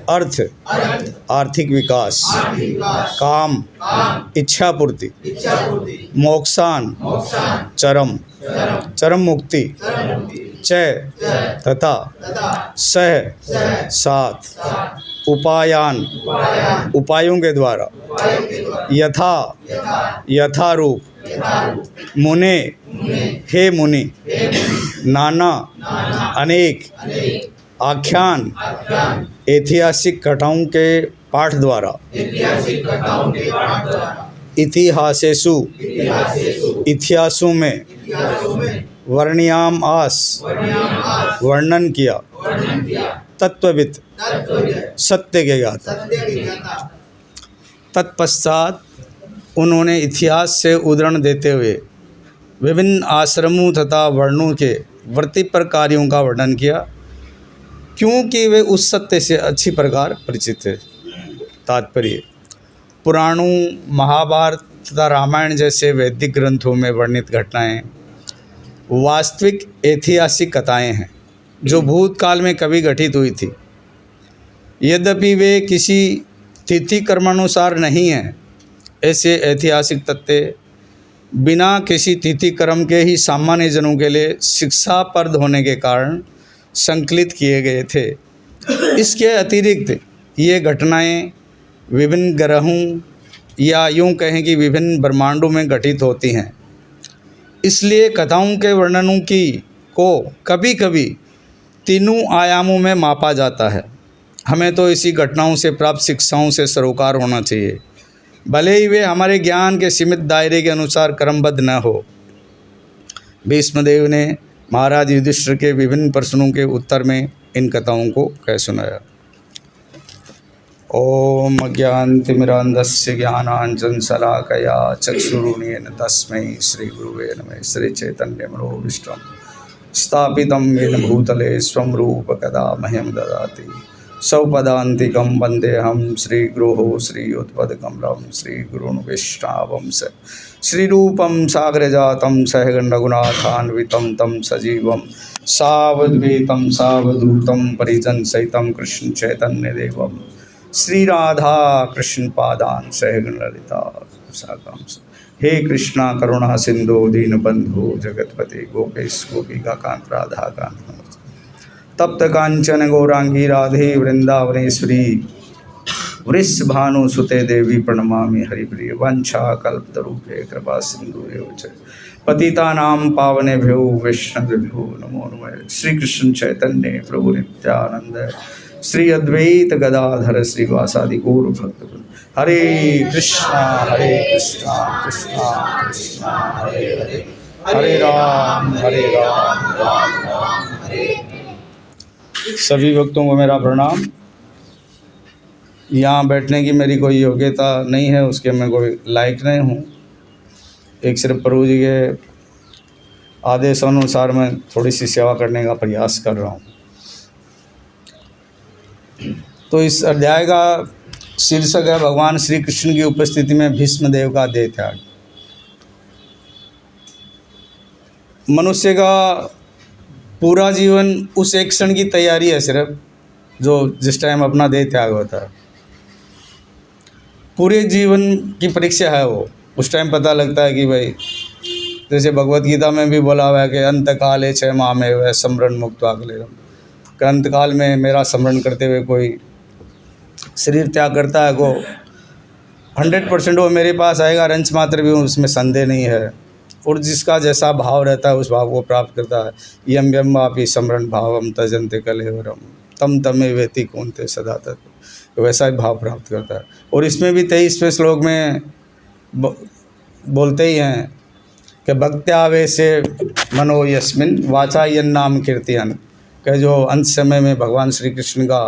अर्थ आर्थिक विकास, काम इच्छा पूर्ति, मोक्षान चरम मुक्ति, चय तथा सह साथ, उपायान उपायों के द्वारा, यथारूप, मुने हे मुनि, नाना अनेक, आख्यान ऐतिहासिक कथाओं के पाठ द्वारा, इतिहासेषु इतिहासों में, वर्णयाम आस वर्णन किया, तत्वविद सत्य के ज्ञाता। तत्पश्चात उन्होंने इतिहास से उदाहरण देते हुए विभिन्न आश्रमों तथा वर्णों के वृत्तिपर कार्यों का वर्णन किया, क्योंकि वे उस सत्य से अच्छी प्रकार परिचित थे। तात्पर्य: पुराणों, महाभारत तथा रामायण जैसे वैदिक ग्रंथों में वर्णित घटनाएं वास्तविक ऐतिहासिक कथाएं हैं जो भूतकाल में कभी घटित हुई थी। यद्यपि वे किसी तिथि क्रमानुसार नहीं हैं, ऐसे ऐतिहासिक तथ्य बिना किसी तिथि क्रम के ही सामान्य जनों के लिए शिक्षाप्रद होने के कारण संकलित किए गए थे। इसके अतिरिक्त ये घटनाएं विभिन्न ग्रहों या यूँ कहें कि विभिन्न ब्रह्मांडों में घटित होती हैं। इसलिए कथाओं के वर्णनों को कभी कभी तीनों आयामों में मापा जाता है। हमें तो इसी घटनाओं से प्राप्त शिक्षाओं से सरोकार होना चाहिए, भले ही वे हमारे ज्ञान के सीमित दायरे के अनुसार क्रमबद्ध न हो। भीष्मदेव ने महाराज युधिष्ठिर के विभिन्न प्रश्नों के उत्तर में इन कथाओं को कह सुनाया। ओम अज्ञानतिमिरान्धस्य ज्ञानाञ्जनशलाकया चक्षुरुन्मीलितं तस्मै श्रीगुरुवे नमः। श्रीचैतन्यमनोभीष्टं स्थापितं येन भूतले स्वं रूपकदा मह्यं ददाति। सौपदान्तिकं वन्देऽहं श्रीगुरोः श्रीयुतपदकमलं श्रीगुरून् वैष्णवंश श्रीरूपं साग्रजातं सहगण रघुनाथान्वितं तं सजीवं सावद्वैतं सावधूतं परिजनसहितं कृष्ण चैतन्यदेवं श्री राधा कृष्ण पादान सहगण ललिता साकां। हे कृष्णा करुणा सिंधु दीनबंधु जगतपते गोपेश गोपिका कांत राधा कांत नमोस्तुते। तप्त कांचन गौरांगी राधे वृंदावनेश्वरी वृषभानुसुते देवी प्रणमामि हरिप्रिय। वंशा कल्पतरुभ्ये कृपा सिंधुभ्यो च पतितानां पावनेभ्यो वैष्णवेभ्यो नमो नमः। श्री कृष्ण चैतन्य प्रभु नित्यानंद श्री अद्वैत गदाधर श्रीवासादि गौर भक्तवृंद। हरे कृष्णा कृष्णा कृष्णा हरे हरे, हरे राम राम राम हरे। सभी भक्तों को मेरा प्रणाम। यहाँ बैठने की मेरी कोई योग्यता नहीं है, उसके मैं कोई लायक नहीं हूँ। एक सिर्फ प्रभु जी के आदेशानुसार मैं थोड़ी सी सेवा करने का प्रयास कर रहा हूँ। तो इस अध्याय का शीर्षक है भगवान श्री कृष्ण की उपस्थिति में भीष्मदेव का देह त्याग। मनुष्य का पूरा जीवन उस एक क्षण की तैयारी है सिर्फ, जो जिस टाइम अपना देह त्याग होता है। पूरे जीवन की परीक्षा है वो। उस टाइम पता लगता है कि भाई, जैसे भगवत गीता में भी बोला हुआ है कि अंत काले छः माह में वह स्मरण मुक्त अगलेरम, कि अंत काल में मेरा स्मरण करते हुए कोई शरीर त्याग करता है, को 100% वो मेरे पास आएगा, रंच मात्र भी उसमें संदेह नहीं है। और जिसका जैसा भाव रहता है उस भाव को प्राप्त करता है। यम यम वापि स्मरण भावम तजन्ते कलेवरम तम तमे वेति कौनते सदा तत्, वैसा ही भाव प्राप्त करता है। और इसमें भी 23वें श्लोक में बोलते ही हैं कि भक्त्यावेशे मनो यस्मिन वाचा यन नाम कीर्तियन, कि जो अंत समय में भगवान श्री कृष्ण का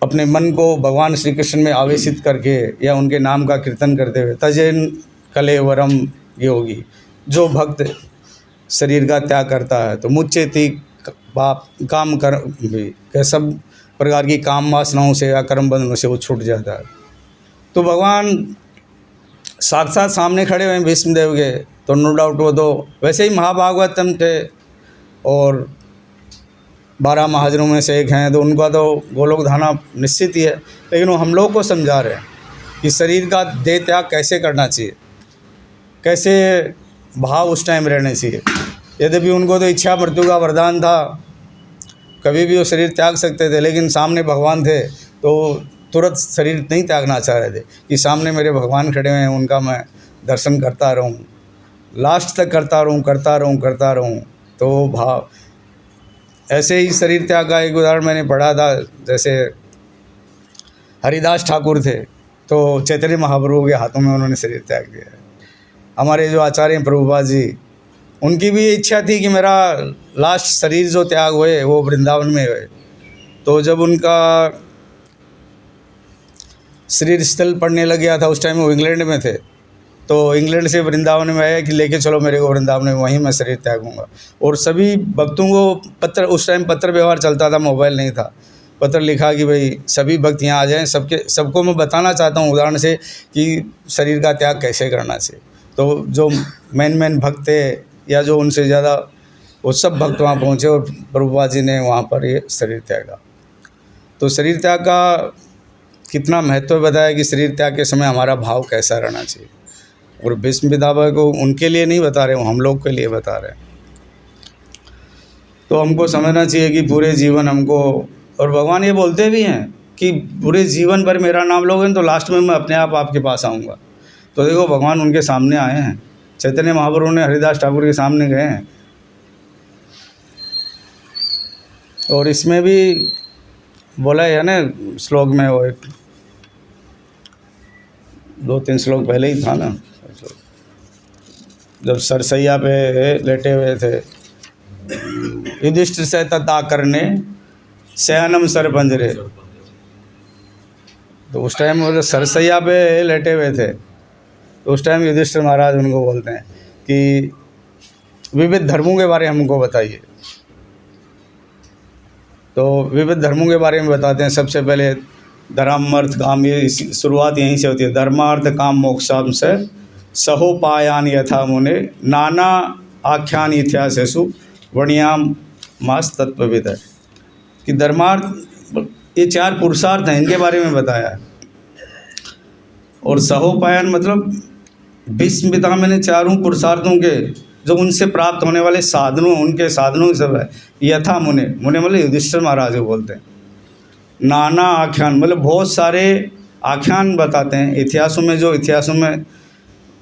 अपने मन को भगवान श्री कृष्ण में आवेशित करके या उनके नाम का कीर्तन करते हुए तजन कलेवरम योगी, जो भक्त शरीर का त्याग करता है तो मुच्चेति पाप काम कर भी, सब प्रकार की काम वासनाओं से या कर्म बंधनों से वो छूट जाता है। तो भगवान साक्षात सामने खड़े हुए भीष्मदेव के, तो नो डाउट वो तो वैसे ही महाभागवतम थे और 12 महाजनों में से एक हैं, तो उनका तो गोलोक धाना निश्चित ही है। लेकिन वो हम लोग को समझा रहे हैं कि शरीर का देह त्याग कैसे करना चाहिए, कैसे भाव उस टाइम रहने चाहिए। यद्यपि उनको तो इच्छा मृत्यु का वरदान था, कभी भी वो शरीर त्याग सकते थे, लेकिन सामने भगवान थे तो तुरंत शरीर नहीं त्यागना चाह रहे थे कि सामने मेरे भगवान खड़े हुए हैं, उनका मैं दर्शन करता रहूं, लास्ट तक करता रहूं। तो भाव ऐसे ही शरीर त्याग का एक उदाहरण मैंने पढ़ा था। जैसे हरिदास ठाकुर थे, तो चैतन्य महाप्रभु के हाथों में उन्होंने शरीर त्याग दिया। हमारे जो आचार्य हैं प्रभुपाद जी, उनकी भी इच्छा थी कि मेरा लास्ट शरीर जो त्याग हुए वो वृंदावन में हुए। तो जब उनका शरीर स्थल पड़ने लग गया था, उस टाइम वो इंग्लैंड में थे, तो इंग्लैंड से वृंदावन में आया कि लेके चलो मेरे को वृंदावन में, वहीं मैं शरीर त्यागूंगा। और सभी भक्तों को पत्र, उस टाइम पत्र व्यवहार चलता था, मोबाइल नहीं था, पत्र लिखा कि भाई सभी भक्त यहाँ आ जाएं। सबको मैं बताना चाहता हूँ उदाहरण से कि शरीर का त्याग कैसे करना चाहिए। तो जो मेन भक्त थे या जो उनसे ज़्यादा, वो सब भक्त वहाँ पहुँचे और प्रभुपाद जी ने वहाँ पर ये शरीर त्यागा। तो शरीर त्याग का कितना महत्व बताया कि शरीर त्याग के समय हमारा भाव कैसा रहना चाहिए। और भीष्म पितामह को उनके लिए नहीं बता रहे, हम लोग के लिए बता रहे हैं। तो हमको समझना चाहिए कि पूरे जीवन हमको, और भगवान ये बोलते भी हैं कि पूरे जीवन भर मेरा नाम लोगे तो लास्ट में मैं अपने आप आपके पास आऊँगा। तो देखो भगवान उनके सामने आए हैं, चैतन्य महाप्रभु ने हरिदास ठाकुर के सामने गए हैं। और इसमें भी बोला है ना श्लोक में, वो एक 2-3 श्लोक पहले ही था ना, जब सरसैया पे लेटे हुए थे, युधिष्ठिर से तथा करने शयनम सर पंजरे। तो उस टाइम वो सरसैया पे लेटे हुए थे, तो उस टाइम युधिष्ठिर महाराज उनको बोलते हैं कि विविध धर्मों के बारे में हमको बताइए। तो विविध धर्मों के बारे में बताते हैं। सबसे पहले धर्म अर्थ काम, ये शुरुआत यहीं से होती है। धर्मार्थ काम मोक्षाम से सहोपायान यथा मुने नाना आख्यान इतिहासेषु वर्ण्याम मास तत्वविद है कि धर्मार्थ ये 4 पुरुषार्थ हैं, इनके बारे में बताया है। और सहोपायन मतलब भीष्म पितामह ने 4 पुरुषार्थों के जो उनसे प्राप्त होने वाले साधनों, उनके साधनों सब है। यथा मुने, मुने मतलब युधिष्ठिर महाराज को बोलते हैं। नाना आख्यान मतलब बहुत सारे आख्यान बताते हैं, इतिहासों में जो इतिहासों में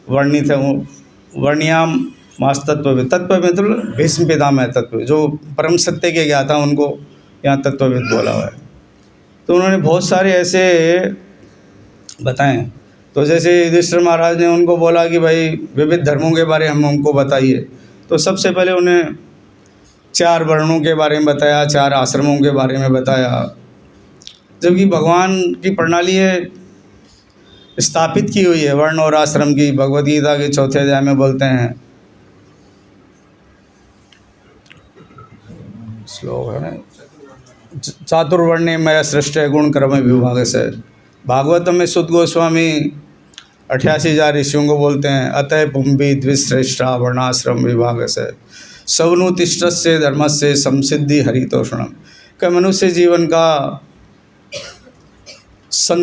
वर्णित है वो वर्ण्याम मास तत्वविद। तत्वविद मतलब भीष्म पितामह तत्व, जो परम सत्य के ज्ञाता उनको यहाँ तत्वविद बोला हुआ है। तो उन्होंने बहुत सारे ऐसे बताएं। तो जैसे युधिष्ठिर महाराज ने उनको बोला कि भाई विविध धर्मों के बारे में हमको बताइए। तो सबसे पहले उन्हें 4 वर्णों के बारे में बताया, 4 आश्रमों के बारे में बताया। जबकि भगवान की प्रणाली है स्थापित की हुई है वर्ण और आश्रम की। भगवद गीता के 4थे अध्याय में बोलते हैं, श्लोक है ना, चातुर्वर्ण्य मय सृष्ट गुण कर्म विभाग से। भागवतम में सुत गोस्वामी 88,000 ऋषियों को बोलते हैं, अतः पुंभी द्विश्रेष्ठा वर्णाश्रम विभाग से सवनुतिष्ठ से धर्म से समसिद्धि हरितोषणम। का मनुष्य जीवन का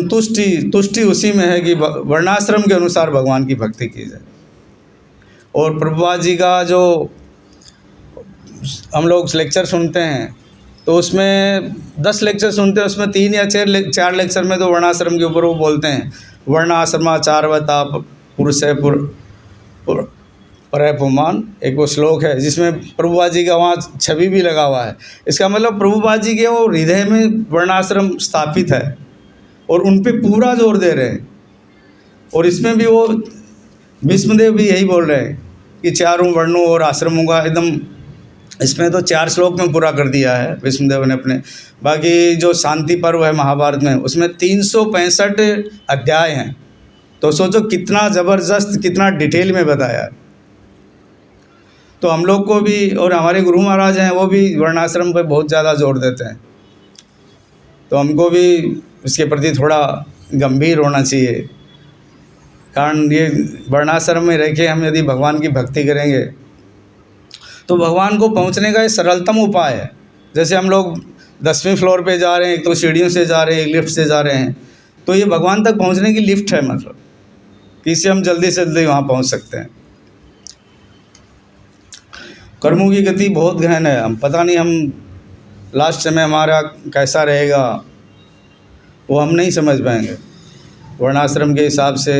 तुष्टि उसी में है कि वर्णाश्रम के अनुसार भगवान की भक्ति की जाए। और प्रभुपाद जी का जो हम लोग लेक्चर सुनते हैं, तो उसमें 10 लेक्चर सुनते हैं, उसमें 3 या 4 लेक्चर में तो वर्णाश्रम के ऊपर वो बोलते हैं। वर्णाश्रमाचारवता पुरुषे पुमान, एक वो श्लोक है जिसमें प्रभुपाद जी का वहाँ छवि भी लगा हुआ है। इसका मतलब प्रभुपाद जी के वो हृदय में वर्णाश्रम स्थापित है और उन पे पूरा जोर दे रहे हैं। और इसमें भी वो भीष्मदेव भी यही बोल रहे हैं कि 4 वर्णों और आश्रमों का एकदम, इसमें तो 4 श्लोक में पूरा कर दिया है भीष्मदेव ने अपने। बाकी जो शांति पर्व है महाभारत में, उसमें 365 अध्याय हैं। तो सोचो कितना ज़बरदस्त, कितना डिटेल में बताया है। तो हम लोग को भी, और हमारे गुरु महाराज हैं वो भी वर्णाश्रम पर बहुत ज़्यादा जोर देते हैं। तो हमको भी इसके प्रति थोड़ा गंभीर होना चाहिए। कारण ये वर्णाश्रम में रह के हम यदि भगवान की भक्ति करेंगे तो भगवान को पहुंचने का ये सरलतम उपाय है। जैसे हम लोग 10वें फ्लोर पे जा रहे हैं, एक तो सीढ़ियों से जा रहे हैं, एक लिफ्ट से जा रहे हैं, तो ये भगवान तक पहुंचने की लिफ्ट है, मतलब कि इससे हम जल्दी से जल्दी वहाँ पहुँच सकते हैं। कर्मों की गति बहुत गहन है, हम पता नहीं हम लास्ट समय हमारा कैसा रहेगा वो हम नहीं समझ पाएंगे। वर्णाश्रम के हिसाब से,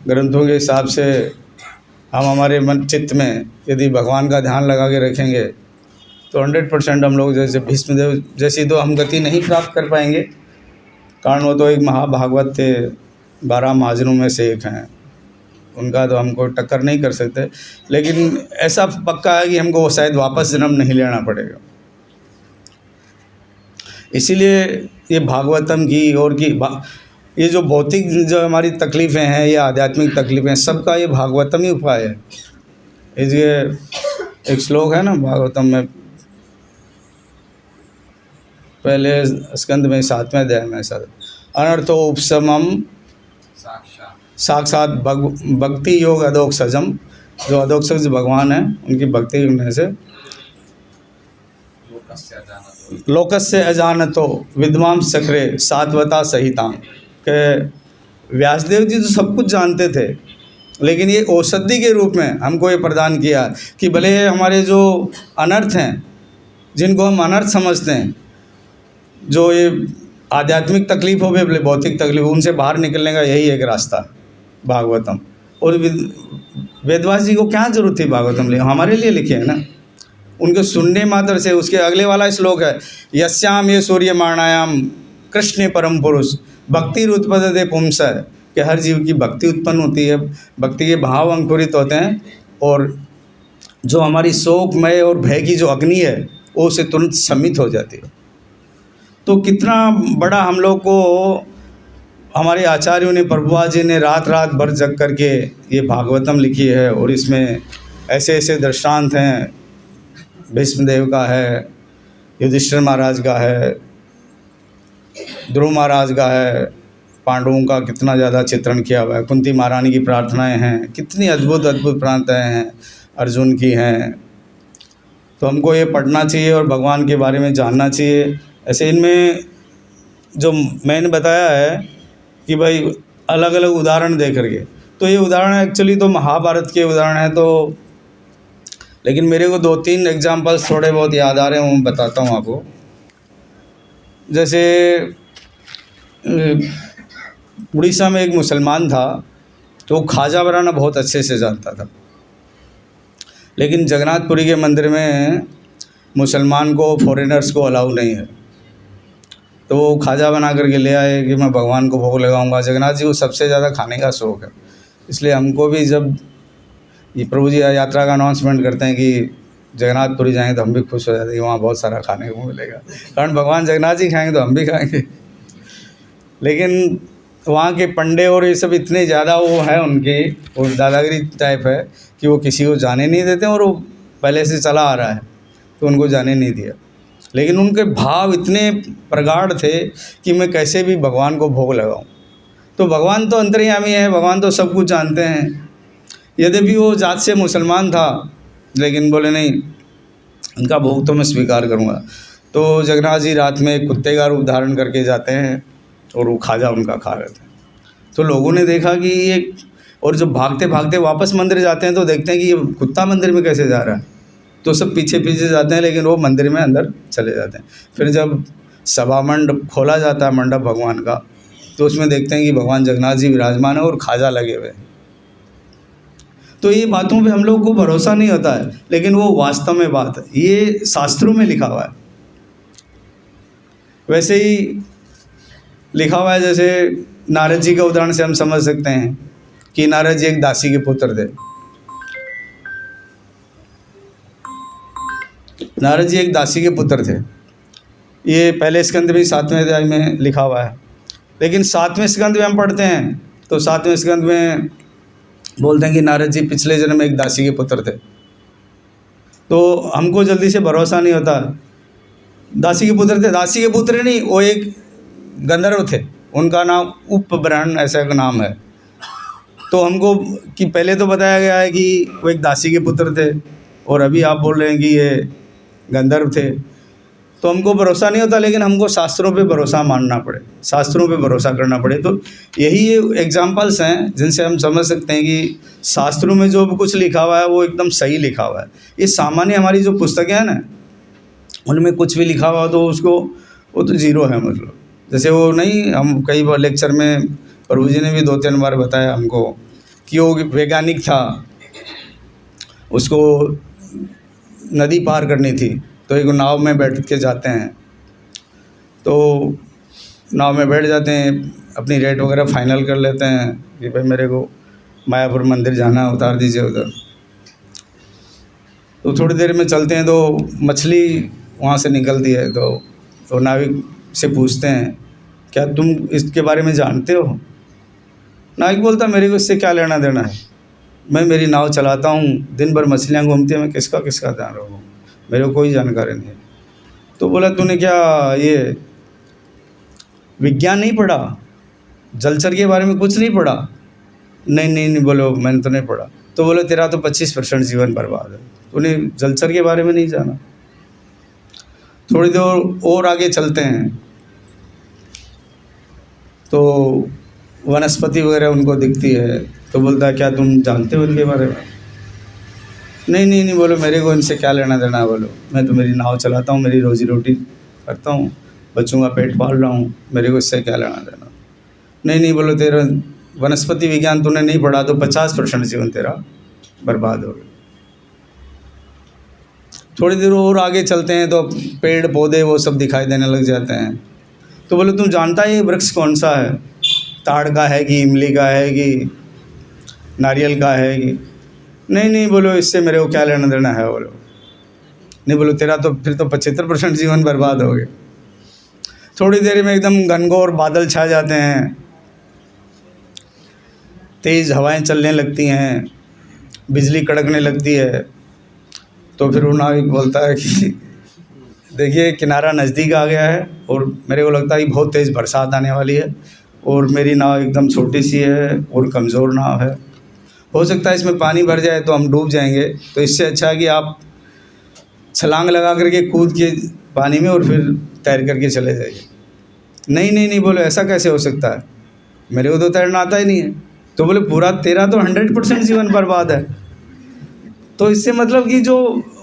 ग्रंथों के हिसाब से हम हमारे मन चित्त में यदि भगवान का ध्यान लगा के रखेंगे तो 100% हम लोग जैसे भीष्मदेव जैसी तो हम गति नहीं प्राप्त कर पाएंगे, कारण वो तो एक महाभागवत थे, 12 महाजनों में से एक हैं, उनका तो हमको टक्कर नहीं कर सकते। लेकिन ऐसा पक्का है कि हमको वो शायद वापस जन्म नहीं लेना पड़ेगा। इसीलिए ये भागवतम की और की ये जो भौतिक जो हमारी तकलीफ़ें हैं या आध्यात्मिक तकलीफ़ें हैं, सबका ये भागवतम ही उपाय है। इसलिए एक श्लोक है ना भागवतम में, पहले स्कंद में 7वें अध्याय में, सर अनर्थो उपशमम साक्षात भक्ति योग अधोक्षजम, जो अधोक्षज भगवान है उनकी भक्ति करने से लोकस्य अजानतो विद्वाम चक्रे सात्वता सहिता, के व्यासदेव जी तो सब कुछ जानते थे, लेकिन ये औषधि के रूप में हमको ये प्रदान किया कि भले हमारे जो अनर्थ हैं, जिनको हम अनर्थ समझते हैं, जो ये आध्यात्मिक तकलीफ हो भले भौतिक तकलीफ, उनसे बाहर निकलने का यही एक रास्ता है भागवतम। और वेदव्यास जी को क्या जरूरत थी भागवतम लिए, हमारे लिए लिखे है ना, उनके सुनने मात्र से। उसके अगले वाला श्लोक है, यस्याम ये सूर्यमाणायाम कृष्ण परम पुरुष भक्ति उत्पद्यते पुंस, कि हर जीव की भक्ति उत्पन्न होती है, भक्ति के भाव अंकुरित होते हैं, और जो हमारी शोकमय और भय की जो अग्नि है वो उसे तुरंत शमित हो जाती है। तो कितना बड़ा हम लोग को हमारे आचार्यों ने, प्रभुआ जी ने रात रात भर जग करके ये भागवतम लिखी है, और इसमें ऐसे ऐसे दृष्टांत हैं, भीष्मदेव का है, युधिष्ठिर महाराज का है, ध्रुव महाराज का है, पांडवों का कितना ज़्यादा चित्रण किया हुआ है, कुंती महारानी की प्रार्थनाएं हैं, कितनी अद्भुत अद्भुत प्रार्थनाएं हैं, अर्जुन की हैं। तो हमको ये पढ़ना चाहिए और भगवान के बारे में जानना चाहिए। ऐसे इनमें जो मैंने बताया है कि भाई अलग अलग उदाहरण दे करके, तो ये उदाहरण एक्चुअली तो महाभारत के उदाहरण हैं, तो लेकिन मेरे को 2-3 एग्जाम्पल्स थोड़े बहुत याद आ रहे हैं, वो मैं बताता हूँ आपको। जैसे उड़ीसा में एक मुसलमान था, तो वो खाजा बनाना बहुत अच्छे से जानता था, लेकिन जगन्नाथपुरी के मंदिर में मुसलमान को, फॉरेनर्स को अलाउ नहीं है। तो वो खाजा बना करके ले आए कि मैं भगवान को भोग लगाऊंगा। जगन्नाथ जी को सबसे ज़्यादा खाने का शौक़ है, इसलिए हमको भी जब ये प्रभु जी यात्रा का अनाउंसमेंट करते हैं कि जगन्नाथपुरी जाएंगे तो हम भी खुश हो जाते हैं कि वहाँ बहुत सारा खाने को मिलेगा, कारण भगवान जगन्नाथ जी खाएंगे तो हम भी खाएंगे। लेकिन वहाँ के पंडे और ये सब इतने ज़्यादा वो है उनके, और दादागिरी टाइप है कि वो किसी को जाने नहीं देते, और वो पहले से चला आ रहा है तो उनको जाने नहीं दिया। लेकिन उनके भाव इतने प्रगाढ़ थे कि मैं कैसे भी भगवान को भोग लगाऊं। तो भगवान तो अंतर्यामी है, भगवान तो सब कुछ जानते हैं। यद्यपि वो जात से मुसलमान था, लेकिन बोले नहीं, उनका भोग तो मैं स्वीकार करूंगा। तो जगन्नाथ जी रात में एक कुत्ते का रूप धारण करके जाते हैं और वो खाजा उनका खा रहे थे। तो लोगों ने देखा कि ये, और जब भागते भागते वापस मंदिर जाते हैं तो देखते हैं कि ये कुत्ता मंदिर में कैसे जा रहा है। तो सब पीछे पीछे जाते हैं, लेकिन वो मंदिर में अंदर चले जाते हैं। फिर जब सभा मंडप खोला जाता है, मंडप भगवान का, तो उसमें देखते हैं कि भगवान जगन्नाथ जी विराजमान है और खाजा लगे हुए हैं। तो ये बातों पे हम लोग को भरोसा नहीं होता है, लेकिन वो वास्तव में बात है, ये शास्त्रों में लिखा हुआ है। वैसे ही लिखा हुआ है, जैसे नारद जी का उदाहरण से हम समझ सकते हैं कि नारद जी एक दासी के पुत्र थे। नारद जी एक दासी के पुत्र थे। ये पहले स्कंद में 7वें अध्याय में लिखा हुआ है। लेकिन 7वें स्कंद में हम पढ़ते हैं तो 7वें स्कंद में बोलते हैं कि नारद जी पिछले जन्म में एक दासी के पुत्र थे। तो हमको जल्दी से भरोसा नहीं होता। दासी के पुत्र थे, दासी के पुत्र नहीं, वो एक गंधर्व थे, उनका नाम उपब्रहण ऐसा एक नाम है। तो हमको कि पहले तो बताया गया है कि वो एक दासी के पुत्र थे, और अभी आप बोल रहे हैं कि ये गंधर्व थे। तो हमको भरोसा नहीं होता, लेकिन हमको शास्त्रों पे भरोसा मानना पड़े, शास्त्रों पे भरोसा करना पड़े। तो यही एग्जाम्पल्स हैं जिनसे हम समझ सकते हैं कि शास्त्रों में जो भी कुछ लिखा हुआ है वो एकदम सही लिखा हुआ है। ये सामान्य हमारी जो पुस्तकें हैं ना, उनमें कुछ भी लिखा हुआ तो उसको वो तो ज़ीरो है। मतलब जैसे वो नहीं, हम कई बार लेक्चर में प्रभु जी ने भी 2-3 बार बताया हमको कि वो वैज्ञानिक था, उसको नदी पार करनी थी, तो एक नाव में बैठ के जाते हैं, तो नाव में बैठ जाते हैं, अपनी रेट वगैरह फाइनल कर लेते हैं कि भाई मेरे को मायापुर मंदिर जाना, उतार दीजिए उधर। तो थोड़ी देर में चलते हैं तो मछली वहाँ से निकलती है, तो नाविक से पूछते हैं क्या तुम इसके बारे में जानते हो? नाविक बोलता मेरे को इससे क्या लेना देना है, मैं मेरी नाव चलाता हूँ, दिन भर मछलियाँ घूमती हैं, मैं किसका ध्यान रखूँ, मेरे को कोई जानकारी नहीं है। तो बोला तूने क्या ये विज्ञान नहीं पढ़ा, जलचर के बारे में कुछ नहीं पढ़ा? नहीं बोलो मैंने तो नहीं पढ़ा। तो बोले तेरा तो 25% जीवन बर्बाद है, तूने जलचर के बारे में नहीं जाना। थोड़ी देर और आगे चलते हैं तो वनस्पति वगैरह उनको दिखती है, तो बोलता है क्या तुम जानते हो इनके बारे में? नहीं बोलो मेरे को इनसे क्या लेना देना है, बोलो मैं तो मेरी नाव चलाता हूँ, मेरी रोजी रोटी करता हूँ, बच्चों का पेट पाल रहा हूँ, मेरे को इससे क्या लेना देना। नहीं बोलो तेरा वनस्पति विज्ञान तूने नहीं पढ़ा तो 50% जीवन तेरा बर्बाद हो गया। थोड़ी देर और आगे चलते हैं तो पेड़ पौधे वो सब दिखाई देने लग जाते हैं। तो बोले तुम जानता है ये वृक्ष कौन सा है, ताड़ का है कि इमली का है कि नारियल का है कि? नहीं बोलो इससे मेरे को क्या लेना देना है, बोलो नहीं। बोलो तेरा तो फिर तो 75% जीवन बर्बाद हो गया। थोड़ी देर में एकदम घनघोर बादल छा जाते हैं, तेज़ हवाएं चलने लगती हैं, बिजली कड़कने लगती है। तो फिर वो नाविक बोलता है कि देखिए किनारा नज़दीक आ गया है और मेरे को लगता है कि बहुत तेज़ बरसात आने वाली है और मेरी नाव एकदम छोटी सी है और कमज़ोर नाव है, हो सकता है इसमें पानी भर जाए तो हम डूब जाएंगे, तो इससे अच्छा है कि आप छलांग लगा करके कूद के पानी में और फिर तैर करके चले जाइए। नहीं बोलो ऐसा कैसे हो सकता है, मेरे को तो तैरना आता ही नहीं है। तो बोले पूरा तेरा तो 100% जीवन बर्बाद है। तो इससे मतलब कि जो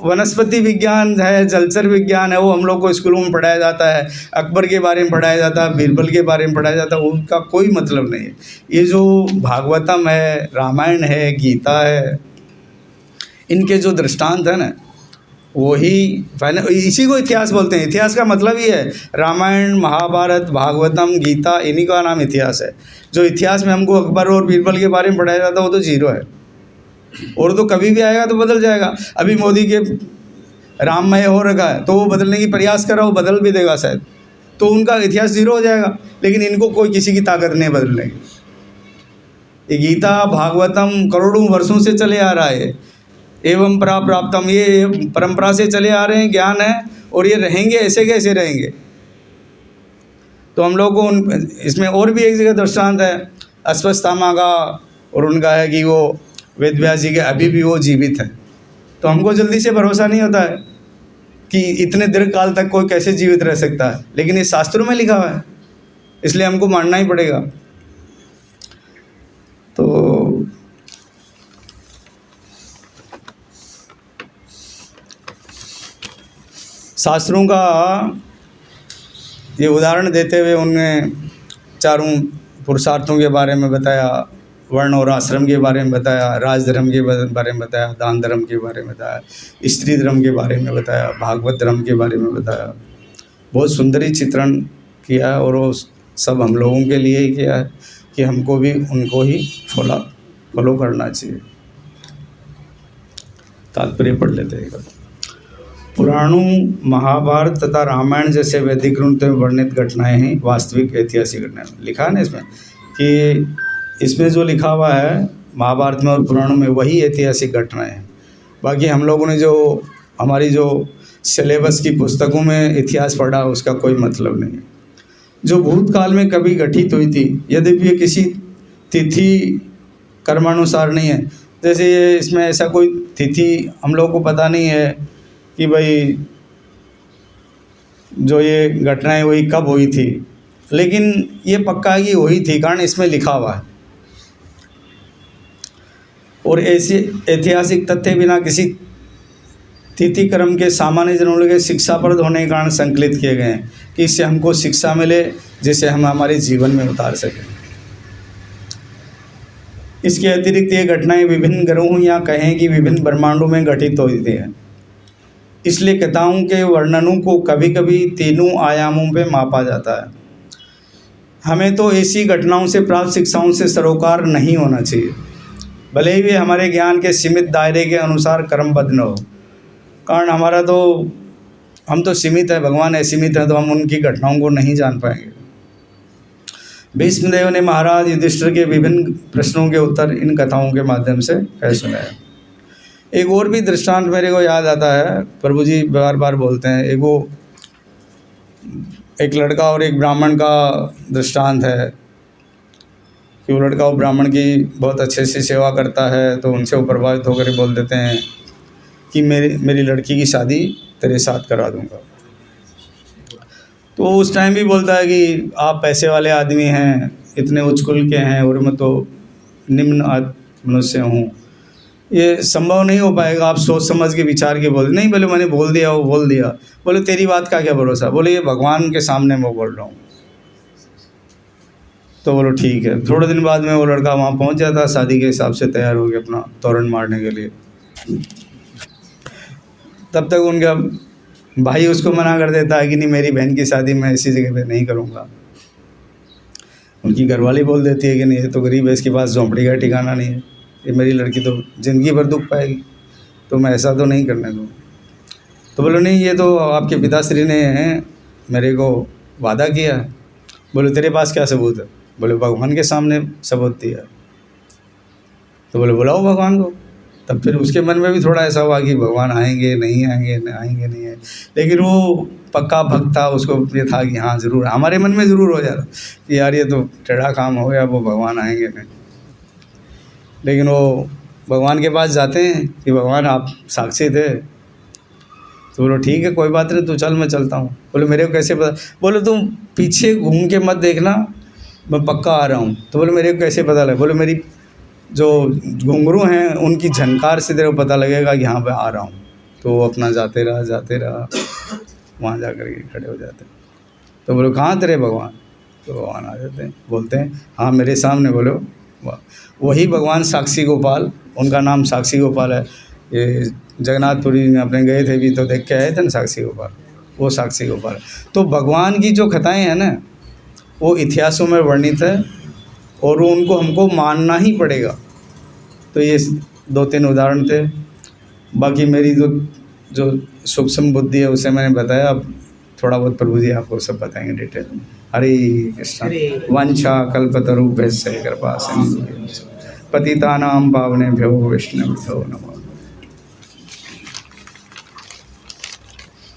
वनस्पति विज्ञान है, जलचर विज्ञान है, वो हम लोग को स्कूलों में पढ़ाया जाता है, अकबर के बारे में पढ़ाया जाता है, बीरबल के बारे में पढ़ाया जाता है, उनका कोई मतलब नहीं है। ये जो भागवतम है, रामायण है, गीता है, इनके जो दृष्टांत है ना, वही फाइनल, इसी को इतिहास बोलते हैं। इतिहास का मतलब ही है रामायण, महाभारत, भागवतम, गीता, इन्हीं का नाम इतिहास है। जो इतिहास में हमको अकबर और बीरबल के बारे में पढ़ाया जाता है वो तो जीरो है, और तो कभी भी आएगा तो बदल जाएगा। अभी मोदी के राममय हो रखा है तो वो बदलने की प्रयास कर रहा हो, बदल भी देगा शायद, तो उनका इतिहास जीरो हो जाएगा। लेकिन इनको कोई किसी की ताकत नहीं बदलने की। ये गीता भागवतम करोड़ों वर्षों से चले आ रहा है, एवं प्राप्तम, ये परंपरा से चले आ रहे हैं, ज्ञान है, और ये रहेंगे, ऐसे कैसे रहेंगे। तो हम लोग को इसमें और भी एक जगह दृष्टांत है अश्वत्थामा का, और उनका है कि वो वेद व्यास जी के अभी भी वो जीवित हैं। तो हमको जल्दी से भरोसा नहीं होता है कि इतने दीर्घ काल तक कोई कैसे जीवित रह सकता है, लेकिन ये शास्त्रों में लिखा हुआ है, इसलिए हमको मानना ही पड़ेगा। तो शास्त्रों का ये उदाहरण देते हुए उनने चारों पुरुषार्थों के बारे में बताया, वर्ण और आश्रम के बारे में बताया, राज धर्म के बारे में बताया, दान धर्म के बारे में बताया, स्त्री धर्म के बारे में बताया, भागवत धर्म के बारे में बताया। बहुत सुंदर ही चित्रण किया है, और वो सब हम लोगों के लिए ही किया है कि हमको भी उनको ही फॉलो करना चाहिए। तात्पर्य पढ़ लेते हैं। पुराणों, महाभारत तथा रामायण जैसे वैदिक ग्रंथों में वर्णित घटनाएं ही वास्तविक ऐतिहासिक घटनाएं। लिखा है ना इसमें कि इसमें जो लिखा हुआ है महाभारत में और पुराणों में वही ऐतिहासिक घटनाएं हैं। बाकी हम लोगों ने जो हमारी जो सिलेबस की पुस्तकों में इतिहास पढ़ा उसका कोई मतलब नहीं है। जो भूतकाल में कभी घटित हुई थी, यद्यपि ये किसी तिथि कर्मानुसार नहीं है। जैसे ये इसमें ऐसा कोई तिथि हम लोगों को पता नहीं है कि भाई जो ये घटनाएं हुई कब हुई थी, लेकिन ये पक्का ही हुई थी, कारण इसमें लिखा हुआ है। और ऐसे ऐतिहासिक तथ्य बिना किसी तिथि क्रम के सामान्य जनों के शिक्षाप्रद होने के कारण संकलित किए गए हैं कि इससे हमको शिक्षा मिले, जिसे हम हमारे जीवन में उतार सकें। इसके अतिरिक्त ये घटनाएं विभिन्न ग्रहों या कहें कि विभिन्न ब्रह्मांडों में घटित होती हैं, इसलिए कथाओं के वर्णनों को कभी कभी तीनों आयामों में मापा जाता है। हमें तो ऐसी घटनाओं से प्राप्त शिक्षाओं से सरोकार नहीं होना चाहिए, भले ही वे हमारे ज्ञान के सीमित दायरे के अनुसार क्रमबद्ध न हो, कारण हम तो सीमित है, भगवान असीमित है, तो हम उनकी घटनाओं को नहीं जान पाएंगे। भीष्मदेव ने महाराज युधिष्ठिर के विभिन्न प्रश्नों के उत्तर इन कथाओं के माध्यम से कह सुनाए। एक और भी दृष्टांत मेरे को याद आता है, प्रभु जी बार बार बोलते हैं। एक लड़का और एक ब्राह्मण का दृष्टांत है कि वो लड़का और ब्राह्मण की बहुत अच्छे से सेवा करता है, तो उनसे वो प्रभावित होकर बोल देते हैं कि मेरी लड़की की शादी तेरे साथ करा दूंगा। तो उस टाइम भी बोलता है कि आप पैसे वाले आदमी हैं, इतने उच्च कुल के हैं, और मैं तो निम्न मनुष्य हूँ, ये संभव नहीं हो पाएगा। आप सोच समझ के विचार के बोल, नहीं बोले मैंने बोल दिया, वो बोल दिया। बोले तेरी बात का क्या भरोसा? बोले ये भगवान के सामने मैं बोल रहा हूँ। तो बोलो ठीक है। थोड़े दिन बाद में वो लड़का वहाँ पहुँच जाता, शादी के हिसाब से तैयार हो गया अपना तोरण मारने के लिए। तब तक उनका भाई उसको मना कर देता है कि नहीं, मेरी बहन की शादी मैं ऐसी जगह पे नहीं करूँगा। उनकी घरवाली बोल देती है कि नहीं, ये तो गरीब है, इसके पास झोंपड़ी का ठिकाना नहीं है, ये मेरी लड़की तो ज़िंदगी भर दुख पाएगी, तो मैं ऐसा तो नहीं करने दूँ। तो बोले नहीं, ये तो आपके पिताश्री ने मेरे को वादा किया है। बोले तेरे पास क्या सबूत है? बोले भगवान के सामने सबूत दिया। तो बोले बुलाओ भगवान को। तब फिर उसके मन में भी थोड़ा ऐसा हुआ कि भगवान आएंगे नहीं आएंगे, आएंगे नहीं है, लेकिन वो पक्का भक्त था, उसको ये था कि हाँ ज़रूर, हमारे मन में ज़रूर हो जाता कि यार ये तो टेढ़ा काम हो गया, वो भगवान आएंगे नहीं। लेकिन वो भगवान के पास जाते हैं कि भगवान आप साक्षी थे। तो बोलो ठीक है, कोई बात नहीं, तू चल, मैं चलता हूँ। बोले मेरे को कैसे पता? बोले तुम पीछे घूम के मत देखना, मैं पक्का आ रहा हूँ। तो बोले मेरे को कैसे पता लगे? बोले मेरी जो घुंघरू हैं उनकी झनकार से तेरे को पता लगेगा कि यहाँ पे आ रहा हूँ। तो वो अपना जाते रहा, वहाँ जा कर के खड़े हो जाते। तो बोलो कहाँ तेरे भगवान? तो भगवान आ जाते हैं, बोलते हैं हाँ मेरे सामने। बोलो वही भगवान साक्षी गोपाल, उनका नाम साक्षी गोपाल है। ये जगन्नाथपुरी में अपने गए थे भी, तो देख के आए थे ना साक्षी गोपाल, वो साक्षी गोपाल। तो भगवान की जो कथाएँ हैं ना, वो इतिहासों में वर्णित है और उनको हमको मानना ही पड़ेगा। तो ये 2-3 उदाहरण थे। बाकी मेरी जो सूक्ष्म बुद्धि है उसे मैंने बताया। अब थोड़ा बहुत प्रभु जी आपको सब बताएंगे डिटेल में। हरे कृष्ण। वंशा कल्पतरुभ्यश्च कृपा सिंधु पतितानां पावनेभ्यो वैष्णवेभ्यो नमः।